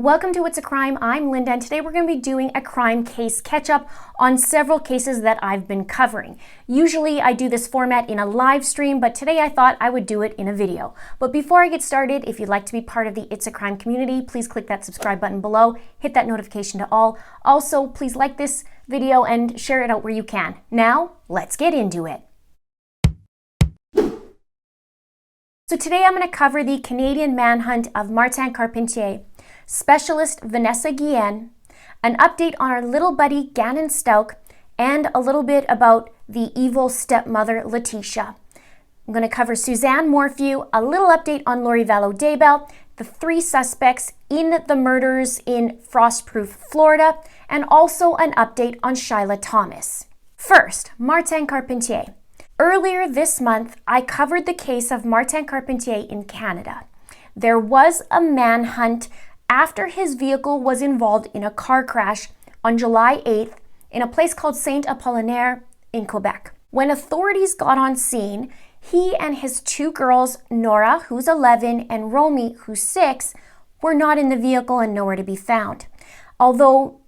Welcome to It's a Crime. I'm Linda, and today we're going to be doing a crime case catch-up on several cases that I've been covering. Usually I do this format in a live stream, but today I thought I would do it in a video. But before I get started, if you'd like to be part of the It's a Crime community, please click that subscribe button below, hit that notification to all. Also, please like this video and share it out where you can. Now, let's get into it. So today I'm going to cover the Canadian manhunt of Martin Carpentier, Specialist Vanessa Guillen, an update on our little buddy Gannon Stout, and a little bit about the evil stepmother Letecia. I'm going to cover Suzanne Morphew, a little update on Lori Vallow-Daybell, the 3 suspects in the murders in Frostproof, Florida, and also an update on Shyla Thomas. First, Martin Carpentier. Earlier this month, I covered the case of Martin Carpentier in Canada. There was a manhunt after his vehicle was involved in a car crash on July 8th in a place called Saint Apollinaire in Quebec. When authorities got on scene, he and his 2 girls, Nora, who's 11, and Romy, who's 6, were not in the vehicle and nowhere to be found. Although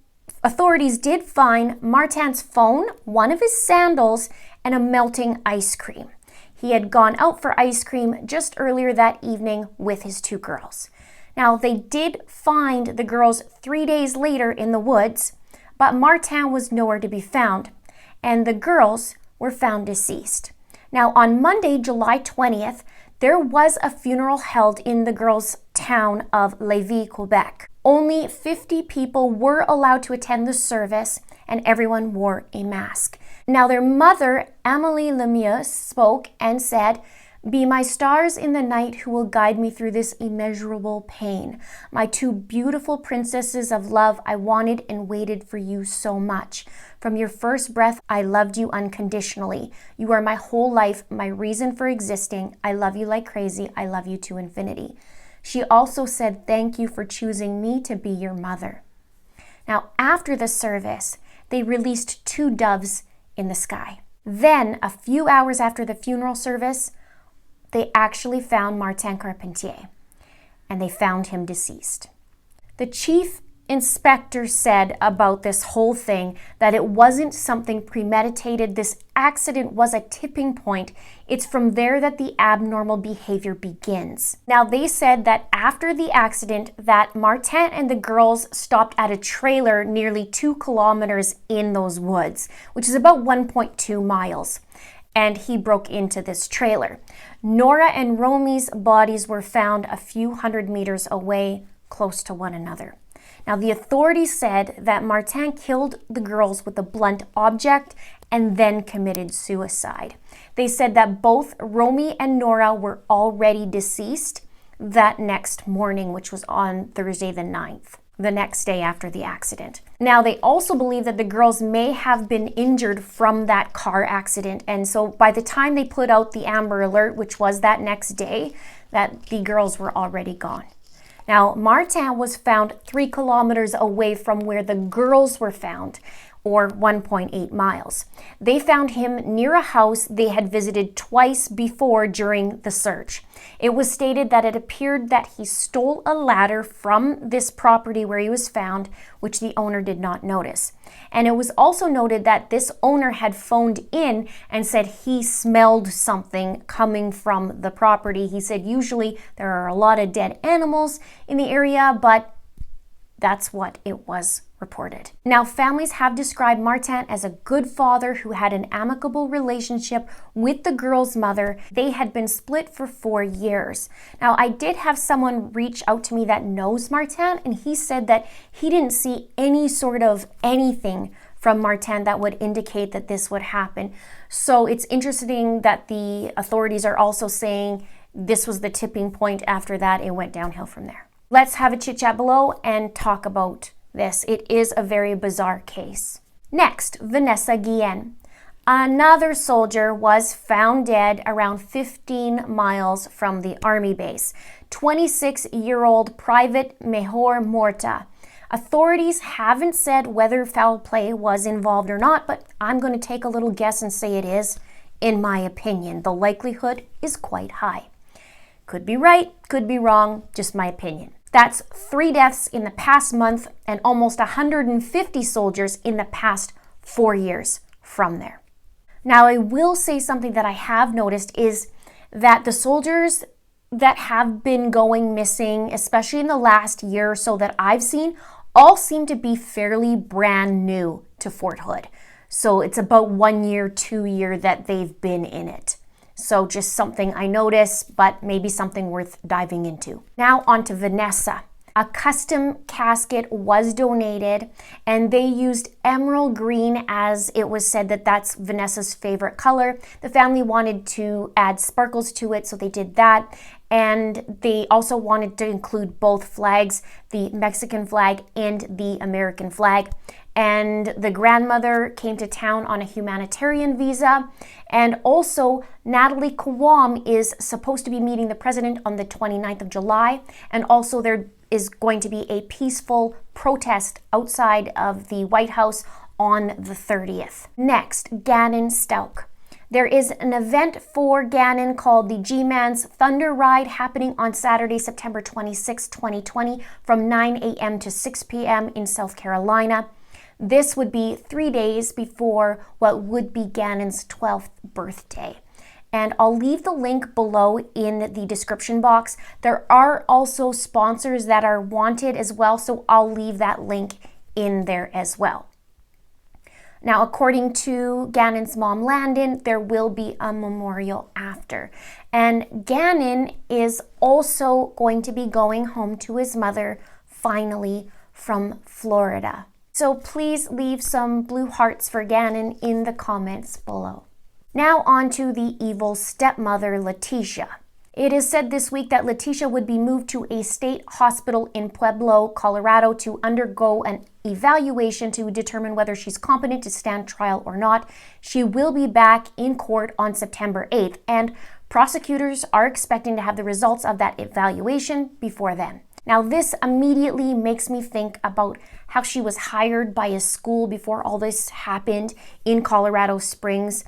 authorities did find Martin's phone, one of his sandals, and a melting ice cream. He had gone out for ice cream just earlier that evening with his 2 girls. Now, they did find the girls 3 days later in the woods, but Martin was nowhere to be found, and the girls were found deceased. Now, on Monday, July 20th, there was a funeral held in the girls' town of Lévis, Quebec. Only 50 people were allowed to attend the service, and everyone wore a mask. Now, their mother, Amélie Lemieux, spoke and said, "Be my stars in the night who will guide me through this immeasurable pain. My 2 beautiful princesses of love, I wanted and waited for you so much. From your first breath, I loved you unconditionally. You are my whole life, my reason for existing. I love you like crazy. I love you to infinity." She also said, "Thank you for choosing me to be your mother." Now, after the service, they released 2 doves in the sky. Then, a few hours after the funeral service, they actually found Martin Carpentier, and they found him deceased. The chief inspector said about this whole thing that it wasn't something premeditated. This accident was a tipping point. It's from there that the abnormal behavior begins. Now, they said that after the accident that Martin and the girls stopped at a trailer nearly 2 kilometers in those woods, which is about 1.2 miles. And he broke into this trailer. Nora and Romy's bodies were found a few hundred meters away, close to one another. Now, the authorities said that Martin killed the girls with a blunt object and then committed suicide. They said that both Romy and Nora were already deceased that next morning, which was on Thursday the 9th. The next day after the accident. Now, they also believe that the girls may have been injured from that car accident, and so by the time they put out the Amber Alert, which was that next day, that the girls were already gone. Now, Martin was found 3 kilometers away from where the girls were found, or 1.8 miles. They found him near a house they had visited twice before during the search. It was stated that it appeared that he stole a ladder from this property where he was found, which the owner did not notice. And it was also noted that this owner had phoned in and said he smelled something coming from the property. He said usually there are a lot of dead animals in the area, but that's what it was reported. Now, families have described Martin as a good father who had an amicable relationship with the girl's mother. They had been split for 4 years. Now, I did have someone reach out to me that knows Martin, and he said that he didn't see any sort of anything from Martin that would indicate that this would happen. So it's interesting that the authorities are also saying this was the tipping point. After that, it went downhill from there. Let's have a chit chat below and talk about this. It is a very bizarre case. Next, Vanessa Guillen. Another soldier was found dead around 15 miles from the army base. 26-year-old Private Mejor Morta. Authorities haven't said whether foul play was involved or not, but I'm going to take a little guess and say it is. In my opinion, the likelihood is quite high. Could be right, could be wrong, just my opinion. That's 3 deaths in the past month and almost 150 soldiers in the past 4 years from there. Now, I will say something that I have noticed is that the soldiers that have been going missing, especially in the last year or so that I've seen, all seem to be fairly brand new to Fort Hood. So it's about 1 year, 2 year that they've been in it. So just something I noticed, but maybe something worth diving into. Now on to Vanessa. A custom casket was donated and they used emerald green, as it was said that that's Vanessa's favorite color. The family wanted to add sparkles to it, so they did that. And they also wanted to include both flags, the Mexican flag and the American flag. And the grandmother came to town on a humanitarian visa. And also, Natalie Kawam is supposed to be meeting the president on the 29th of July. And also there is going to be a peaceful protest outside of the White House on the 30th. Next, Gannon Stelk. There is an event for Gannon called the G-Man's Thunder Ride happening on Saturday, September 26, 2020 from 9 a.m. to 6 p.m. in South Carolina. This would be 3 days before what would be Gannon's 12th birthday. And I'll leave the link below in the description box. There are also sponsors that are wanted as well, so I'll leave that link in there as well. Now, according to Gannon's mom, Landon, there will be a memorial after. And Gannon is also going to be going home to his mother, finally, from Florida. So please leave some blue hearts for Gannon in the comments below. Now on to the evil stepmother, Letecia. It is said this week that Letecia would be moved to a state hospital in Pueblo, Colorado to undergo an evaluation to determine whether she's competent to stand trial or not. She will be back in court on September 8th, and prosecutors are expecting to have the results of that evaluation before then. Now, this immediately makes me think about how she was hired by a school before all this happened in Colorado Springs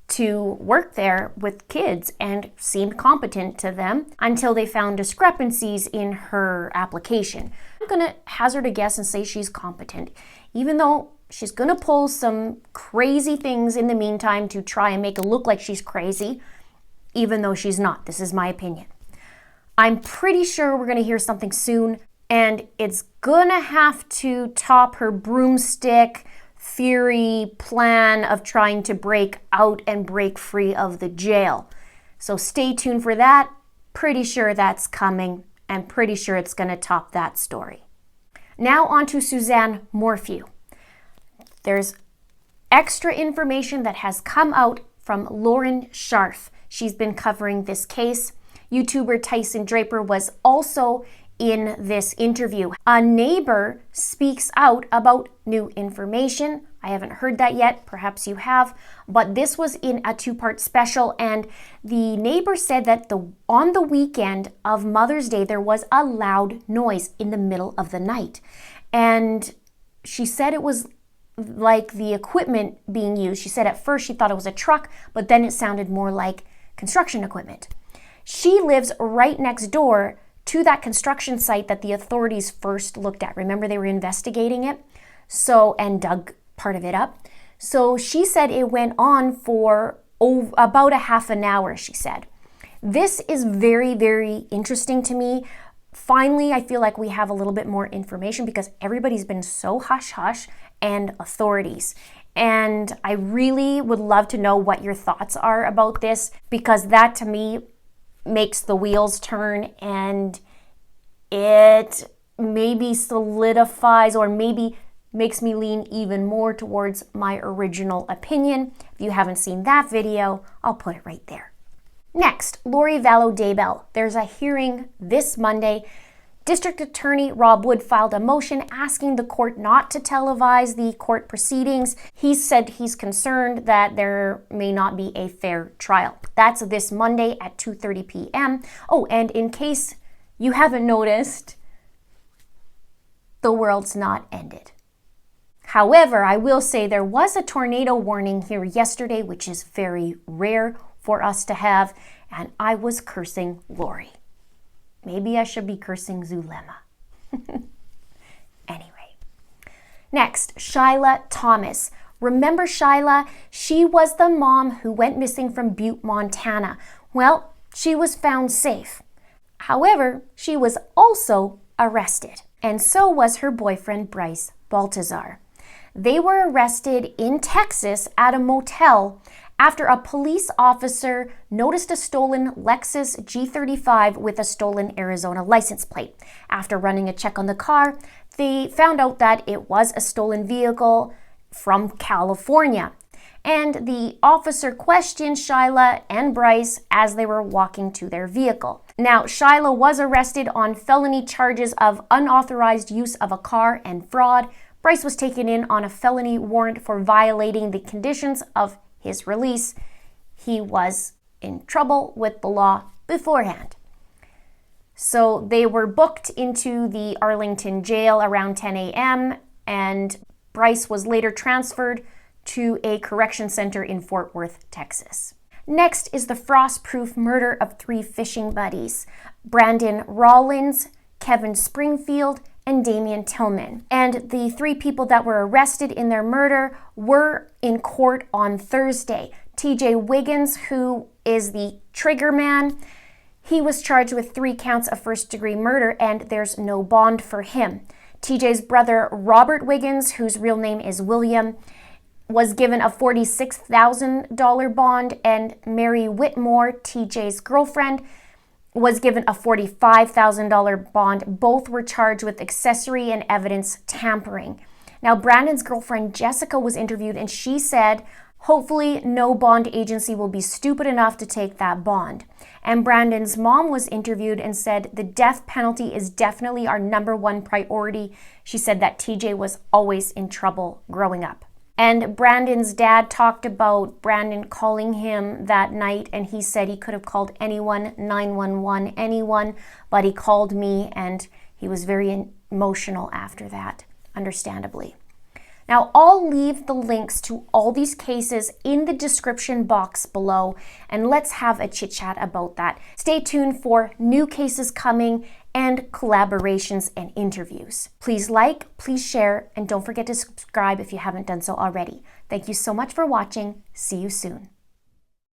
to work there with kids and seemed competent to them until they found discrepancies in her application. I'm gonna hazard a guess and say she's competent, even though she's gonna pull some crazy things in the meantime to try and make it look like she's crazy, even though she's not. This is my opinion. I'm pretty sure we're gonna hear something soon, and it's gonna have to top her broomstick theory plan of trying to break out and break free of the jail. So stay tuned for that. Pretty sure that's coming, and pretty sure it's going to top that story. Now on to Suzanne Morphew. There's extra information that has come out from Lauren Scharf. She's been covering this case. YouTuber Tyson Draper was also in this interview. A neighbor speaks out about new information. I haven't heard that yet, perhaps you have, but this was in a 2-part special, and the neighbor said that on the weekend of Mother's Day, there was a loud noise in the middle of the night. And she said it was like the equipment being used. She said at first she thought it was a truck, but then it sounded more like construction equipment. She lives right next door to that construction site that the authorities first looked at. Remember, they were investigating it, and dug part of it up. So she said it went on for about a half an hour, she said. This is very, very interesting to me. Finally, I feel like we have a little bit more information because everybody's been so hush-hush, and authorities. And I really would love to know what your thoughts are about this, because that to me makes the wheels turn, and it maybe solidifies or maybe makes me lean even more towards my original opinion. If you haven't seen that video, I'll put it right there. Next, Lori Vallow Daybell. There's a hearing this Monday. District Attorney Rob Wood filed a motion asking the court not to televise the court proceedings. He said he's concerned that there may not be a fair trial. That's this Monday at 2:30 p.m. Oh, and in case you haven't noticed, the world's not ended. However, I will say there was a tornado warning here yesterday, which is very rare for us to have, and I was cursing Lori. Maybe I should be cursing Zulema. Anyway. Next, Shyla Thomas. Remember Shyla? She was the mom who went missing from Butte, Montana. Well, she was found safe. However, she was also arrested. And so was her boyfriend, Bryce Baltazar. They were arrested in Texas at a motel after a police officer noticed a stolen Lexus G35 with a stolen Arizona license plate. After running a check on the car, they found out that it was a stolen vehicle from California. And the officer questioned Shyla and Bryce as they were walking to their vehicle. Now, Shyla was arrested on felony charges of unauthorized use of a car and fraud. Bryce was taken in on a felony warrant for violating the conditions of his release. He was in trouble with the law beforehand. So they were booked into the Arlington jail around 10 a.m. and Bryce was later transferred to a correction center in Fort Worth, Texas. Next is the Frostproof murder of 3 fishing buddies, Brandon Rollins, Kevin Springfield, and Damian Tillman. And the 3 people that were arrested in their murder were in court on Thursday. TJ Wiggins, who is the trigger man, he was charged with 3 counts of first-degree murder, and there's no bond for him. TJ's brother, Robert Wiggins, whose real name is William, was given a $46,000 bond, and Mary Whitmore, TJ's girlfriend, was given a $45,000 bond. Both were charged with accessory and evidence tampering. Now, Brandon's girlfriend, Jessica, was interviewed, and she said, hopefully no bond agency will be stupid enough to take that bond. And Brandon's mom was interviewed and said, the death penalty is definitely our #1 priority. She said that TJ was always in trouble growing up. And Brandon's dad talked about Brandon calling him that night, and he said he could have called anyone, 911, anyone, but he called me, and he was very emotional after that, understandably. Now, I'll leave the links to all these cases in the description box below, and let's have a chit-chat about that. Stay tuned for new cases coming and collaborations and interviews. Please like, please share, and don't forget to subscribe if you haven't done so already. Thank you so much for watching. See you soon.